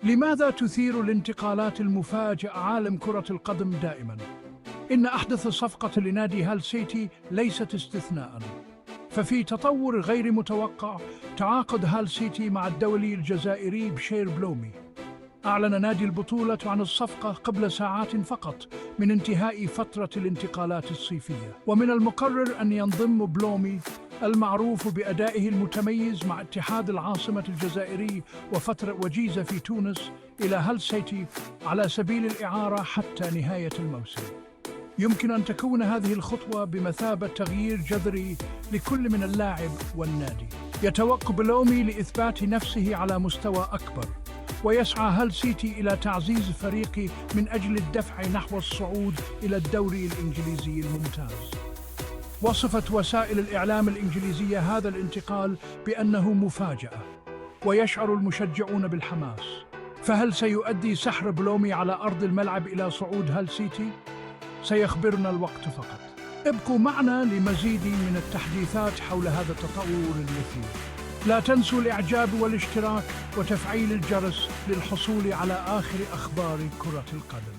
لماذا تثير الانتقالات المفاجئة عالم كرة القدم دائما؟ إن أحدث صفقة لنادي هال سيتي ليست استثناءً، ففي تطور غير متوقع تعاقد هال سيتي مع الدولي الجزائري بشير بلومي. أعلن نادي البطولة عن الصفقة قبل ساعات فقط من انتهاء فترة الانتقالات الصيفية، ومن المقرر أن ينضم بلومي المعروف بأدائه المتميز مع اتحاد العاصمة الجزائري وفترة وجيزة في تونس إلى هال سيتي على سبيل الإعارة حتى نهاية الموسم. يمكن أن تكون هذه الخطوة بمثابة تغيير جذري لكل من اللاعب والنادي. يتوقع بلومي لإثبات نفسه على مستوى أكبر، ويسعى هال سيتي إلى تعزيز فريقه من أجل الدفع نحو الصعود إلى الدوري الإنجليزي الممتاز. وصفت وسائل الإعلام الإنجليزية هذا الانتقال بأنه مفاجأة، ويشعر المشجعون بالحماس. فهل سيؤدي سحر بلومي على أرض الملعب إلى صعود هال سيتي؟ سيخبرنا الوقت فقط. ابقوا معنا لمزيد من التحديثات حول هذا التطور المثير. لا تنسوا الإعجاب والاشتراك وتفعيل الجرس للحصول على آخر أخبار كرة القدم.